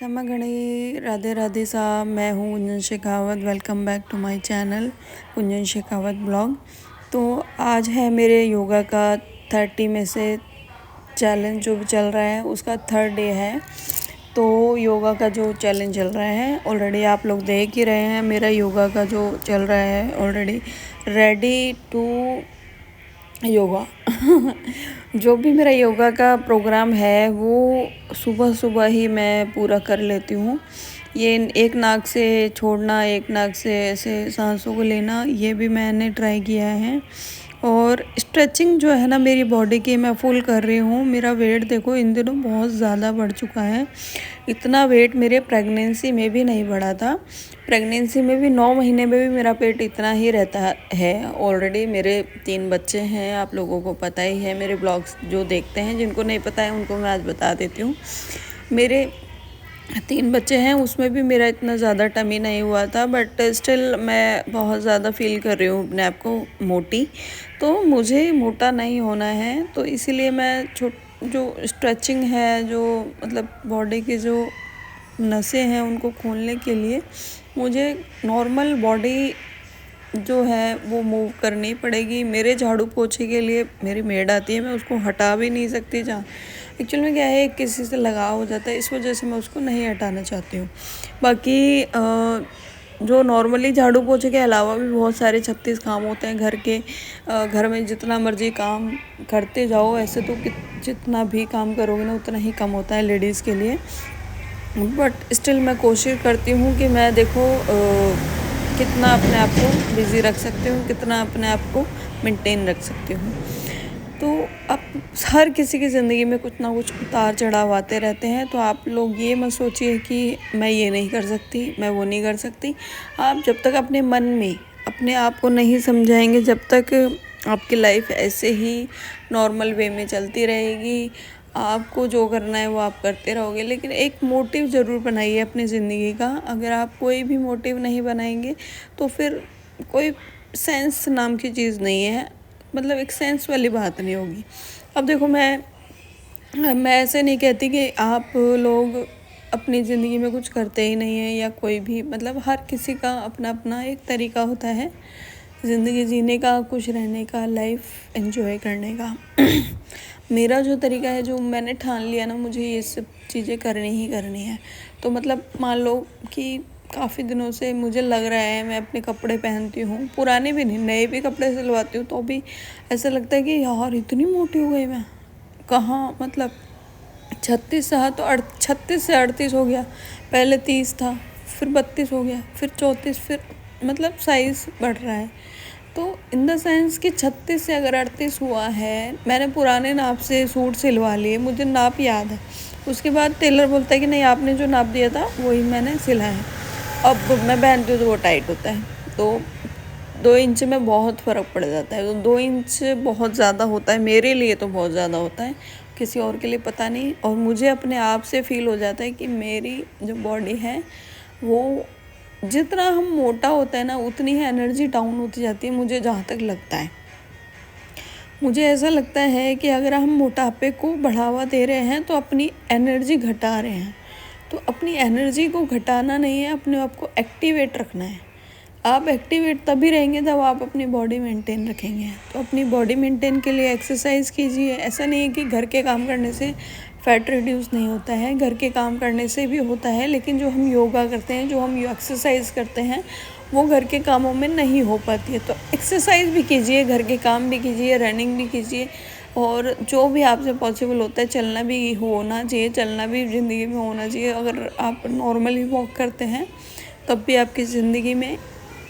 खमा घड़ी राधे राधे साहब। मैं हूँ Kunjan Shekhawat. Welcome back to my channel Kunjan Shekhawat blog. तो आज है मेरे योगा का 30 में से चैलेंज जो भी चल रहा है उसका 3rd डे है। तो योगा का जो चैलेंज चल रहा है ऑलरेडी आप लोग देख ही रहे हैं। मेरा योगा का जो चल रहा है ऑलरेडी रेडी टू योगा जो भी मेरा योगा का प्रोग्राम है वो सुबह सुबह ही मैं पूरा कर लेती हूँ। ये एक नाक से छोड़ना, एक नाक से ऐसे सांसों को लेना, ये भी मैंने ट्राई किया है। और स्ट्रेचिंग जो है ना मेरी बॉडी की मैं फुल कर रही हूँ। मेरा वेट देखो इन दिनों बहुत ज़्यादा बढ़ चुका है। इतना वेट मेरे प्रेगनेंसी में भी नहीं बढ़ा था। प्रेगनेंसी में भी 9 महीने में भी मेरा पेट इतना ही रहता है। ऑलरेडी मेरे 3 बच्चे हैं, आप लोगों को पता ही है। मेरे ब्लॉग्स जो देखते हैं, जिनको नहीं पता है उनको मैं आज बता देती हूँ। मेरे 3 बच्चे हैं, उसमें भी मेरा इतना ज़्यादा टमी नहीं हुआ था, बट स्टिल मैं बहुत ज़्यादा फील कर रही हूँ अपने आप को मोटी। तो मुझे मोटा नहीं होना है, तो इसीलिए मैं जो स्ट्रेचिंग है, जो मतलब बॉडी की जो नसें हैं उनको खोलने के लिए मुझे नॉर्मल बॉडी जो है वो मूव करनी पड़ेगी। मेरे झाड़ू पोछे के लिए मेरी मेड आती है, मैं उसको हटा भी नहीं सकती। जहाँ एक्चुअल में क्या है, किसी से लगाव हो जाता है, इस वजह से मैं उसको नहीं हटाना चाहती हूँ। बाकी जो नॉर्मली झाड़ू पोछे के अलावा भी बहुत सारे 36 काम होते हैं घर के। घर में जितना मर्जी काम करते जाओ, ऐसे तो जितना भी काम करोगे ना उतना ही कम होता है लेडीज़ के लिए। बट स्टिल मैं कोशिश करती हूँ कि मैं देखो कितना अपने आप को बिज़ी रख सकती हूँ, कितना अपने आप को मेंटेन रख सकती हूँ। तो अब हर किसी की ज़िंदगी में कुछ ना कुछ उतार चढ़ाव आते रहते हैं। तो आप लोग ये मत सोचिए कि मैं ये नहीं कर सकती, मैं वो नहीं कर सकती। आप जब तक अपने मन में अपने आप को नहीं समझाएंगे, जब तक आपकी लाइफ ऐसे ही नॉर्मल वे में चलती रहेगी, आपको जो करना है वो आप करते रहोगे। लेकिन एक मोटिव ज़रूर बनाइए अपनी ज़िंदगी का। अगर आप कोई भी मोटिव नहीं बनाएंगे तो फिर कोई सेंस नाम की चीज़ नहीं है, मतलब एक सेंस वाली बात नहीं होगी। अब देखो मैं ऐसे नहीं कहती कि आप लोग अपनी ज़िंदगी में कुछ करते ही नहीं हैं, या कोई भी, मतलब हर किसी का अपना अपना एक तरीका होता है ज़िंदगी जीने का, खुश रहने का, लाइफ एंजॉय करने का। मेरा जो तरीका है, जो मैंने ठान लिया ना, मुझे ये सब चीज़ें करनी ही करनी है। तो मतलब मान लो कि काफ़ी दिनों से मुझे लग रहा है, मैं अपने कपड़े पहनती हूँ, पुराने भी नहीं नए भी कपड़े सिलवाती हूँ, तो भी ऐसा लगता है कि यार इतनी मोटी हो गई मैं। कहाँ, मतलब 36 से तो 36 से 38 हो गया, पहले 30 था, फिर 32 हो गया, फिर 34, फिर मतलब साइज़ बढ़ रहा है। तो इन द सेंस कि 36 से अगर 38 हुआ है, मैंने पुराने नाप से सूट सिलवा लिए, मुझे नाप याद है। उसके बाद टेलर बोलता है कि नहीं, आपने जो नाप दिया था वही मैंने सिला है। अब मैं पहनती हूँ तो वो टाइट होता है, तो 2 इंच में बहुत फ़र्क पड़ जाता है। तो 2 इंच बहुत ज़्यादा होता है, मेरे लिए तो बहुत ज़्यादा होता है, किसी और के लिए पता नहीं। और मुझे अपने आप से फील हो जाता है कि मेरी जो बॉडी है वो, जितना हम मोटा होता है ना उतनी ही एनर्जी डाउन होती जाती है, मुझे जहाँ तक लगता है। मुझे ऐसा लगता है कि अगर हम मोटापे को बढ़ावा दे रहे हैं तो अपनी एनर्जी घटा रहे हैं। तो अपनी एनर्जी को घटाना नहीं है, अपने आप को एक्टिवेट रखना है। आप एक्टिवेट तभी रहेंगे जब आप अपनी बॉडी मेंटेन रखेंगे। तो अपनी बॉडी मेंटेन के लिए एक्सरसाइज कीजिए। ऐसा नहीं है कि घर के काम करने से फैट रिड्यूस नहीं होता है, घर के काम करने से भी होता है, लेकिन जो हम योगा करते हैं, जो हम एक्सरसाइज करते हैं, वो घर के कामों में नहीं हो पाती है। तो एक्सरसाइज भी कीजिए, घर के काम भी कीजिए, रनिंग भी कीजिए, और जो भी आपसे पॉसिबल होता है, चलना भी होना चाहिए, चलना भी ज़िंदगी में होना चाहिए। अगर आप नॉर्मली वॉक करते हैं तब भी आपकी ज़िंदगी में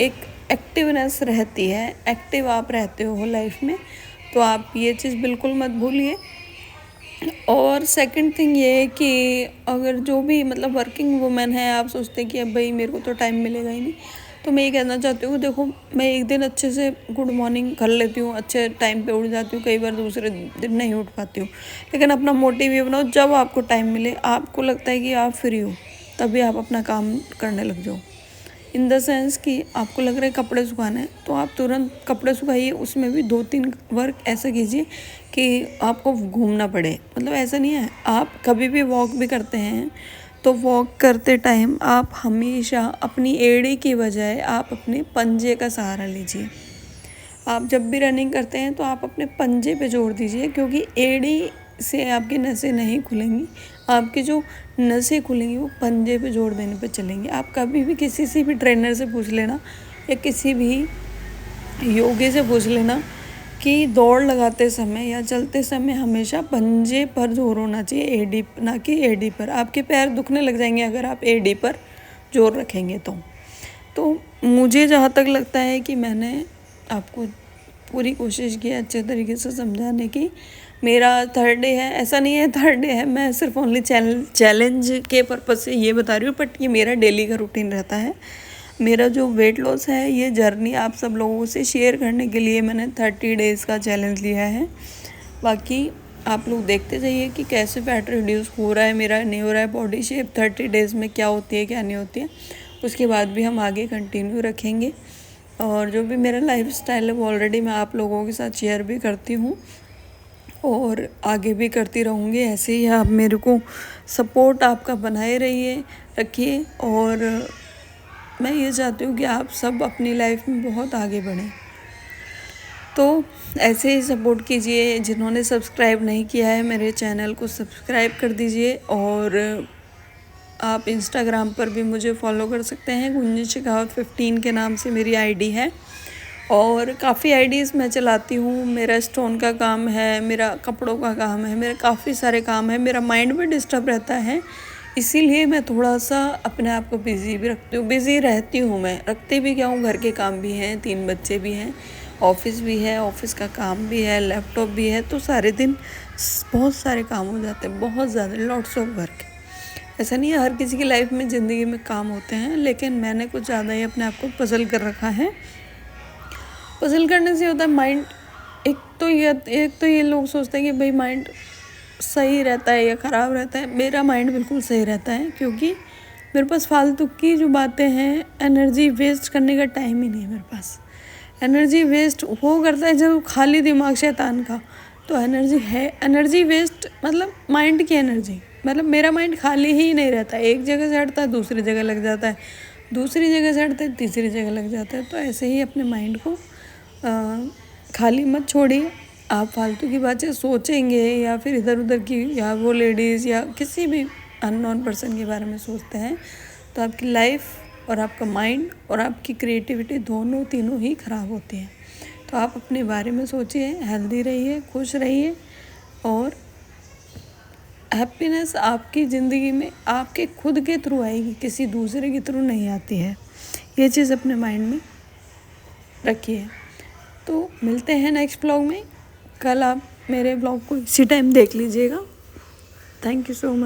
एक एक्टिवनेस रहती है, एक्टिव आप रहते हो लाइफ में। तो आप ये चीज़ बिल्कुल मत भूलिए। और सेकंड थिंग ये है कि अगर जो भी मतलब वर्किंग वुमेन है, आप सोचते हैं कि अब भाई मेरे को तो टाइम मिलेगा ही नहीं, तो मैं ये कहना चाहती हूँ, देखो मैं एक दिन अच्छे से गुड मॉर्निंग कर लेती हूँ, अच्छे टाइम पे उठ जाती हूँ, कई बार दूसरे दिन नहीं उठ पाती हूँ, लेकिन अपना मोटिव ये बनाओ, जब आपको टाइम मिले, आपको लगता है कि आप फ्री हो, तभी आप अपना काम करने लग जाओ। इन द सेंस कि आपको लग रहा है कपड़े सुखाना है, तो आप तुरंत कपड़े सुखाइए। उसमें भी 2-3 वर्क ऐसा कीजिए कि आपको घूमना पड़े। मतलब ऐसा नहीं है, आप कभी भी वॉक भी करते हैं तो वॉक करते टाइम आप हमेशा अपनी एड़ी की बजाय आप अपने पंजे का सहारा लीजिए। आप जब भी रनिंग करते हैं तो आप अपने पंजे पे जोर दीजिए, क्योंकि एड़ी से आपकी नसें नहीं खुलेंगी। आपकी जो नसें खुलेंगी वो पंजे पे जोर देने पे चलेंगी। आप कभी भी किसी से भी ट्रेनर से पूछ लेना या किसी भी योगी से पूछ लेना कि दौड़ लगाते समय या चलते समय हमेशा पंजे पर जोर होना चाहिए, एड़ी ना कि एड़ी पर। आपके पैर दुखने लग जाएंगे अगर आप एड़ी पर जोर रखेंगे तो मुझे जहाँ तक लगता है कि मैंने आपको पूरी कोशिश की अच्छे तरीके से समझाने की। मेरा थर्ड डे है, ऐसा नहीं है थर्ड डे है, मैं सिर्फ ओनली चैलेंज के पर्पज़ से ये बता रही हूँ, बट ये मेरा डेली का रूटीन रहता है। मेरा जो वेट लॉस है ये जर्नी आप सब लोगों से शेयर करने के लिए मैंने 30 डेज़ का चैलेंज लिया है। बाकी आप लोग देखते जाइए कि कैसे फैट रिड्यूस हो रहा है मेरा, नहीं हो रहा है, बॉडी शेप 30 डेज़ में क्या होती है क्या नहीं होती है। उसके बाद भी हम आगे कंटिन्यू रखेंगे और जो भी मेरा लाइफस्टाइल है वो ऑलरेडी मैं आप लोगों के साथ शेयर भी करती हूँ और आगे भी करती रहूँगी। ऐसे ही आप मेरे को सपोर्ट आपका बनाए रखिए और मैं ये चाहती हूँ कि आप सब अपनी लाइफ में बहुत आगे बढ़ें। तो ऐसे ही सपोर्ट कीजिए। जिन्होंने सब्सक्राइब नहीं किया है मेरे चैनल को सब्सक्राइब कर दीजिए और आप इंस्टाग्राम पर भी मुझे फॉलो कर सकते हैं। कुंजन शेखावत 15 के नाम से मेरी आईडी है और काफ़ी आईडीज़ मैं चलाती हूँ। मेरा स्टोन का काम है, मेरा कपड़ों का काम है, मेरा काफ़ी सारे काम है। मेरा माइंड भी डिस्टर्ब रहता है, इसीलिए मैं थोड़ा सा अपने आप को बिज़ी भी रखती हूँ। बिज़ी रहती हूँ, मैं रखती भी क्या हूँ, घर के काम भी हैं, 3 बच्चे भी हैं, ऑफिस भी है, ऑफिस का काम भी है, लैपटॉप भी है, तो सारे दिन बहुत सारे काम हो जाते हैं, बहुत ज़्यादा, लॉट्स ऑफ वर्क। ऐसा नहीं है, हर किसी की लाइफ में ज़िंदगी में काम होते हैं, लेकिन मैंने कुछ ज़्यादा ही अपने आप को पजल कर रखा है। पजल करने से होता है माइंड, एक तो ये लोग सोचते हैं कि भाई माइंड सही रहता है या ख़राब रहता है। मेरा माइंड बिल्कुल सही रहता है, क्योंकि मेरे पास फालतू की जो बातें हैं, एनर्जी वेस्ट करने का टाइम ही नहीं है मेरे पास। एनर्जी वेस्ट वो करता है जब खाली दिमाग शैतान का, तो एनर्जी वेस्ट मतलब माइंड की एनर्जी, मतलब मेरा माइंड खाली ही नहीं रहता। एक जगह से हटता है दूसरी जगह लग जाता है, दूसरी जगह से हटता है तीसरी जगह लग जाता है। तो ऐसे ही अपने माइंड को खाली मत छोड़िए। आप फालतू की बातें सोचेंगे या फिर इधर उधर की, या वो लेडीज़ या किसी भी अननोन पर्सन के बारे में सोचते हैं, तो आपकी लाइफ और आपका माइंड और आपकी क्रिएटिविटी तीनों ही ख़राब होती हैं। तो आप अपने बारे में सोचिए, हेल्दी रहिए, खुश रहिए और हैप्पीनेस आपकी ज़िंदगी में आपके खुद के थ्रू आएगी, किसी दूसरे के थ्रू नहीं आती है। ये चीज़ अपने माइंड में रखिए। तो मिलते हैं नेक्स्ट ब्लॉग में। कल आप मेरे ब्लॉग को इसी टाइम देख लीजिएगा। Thank you so much.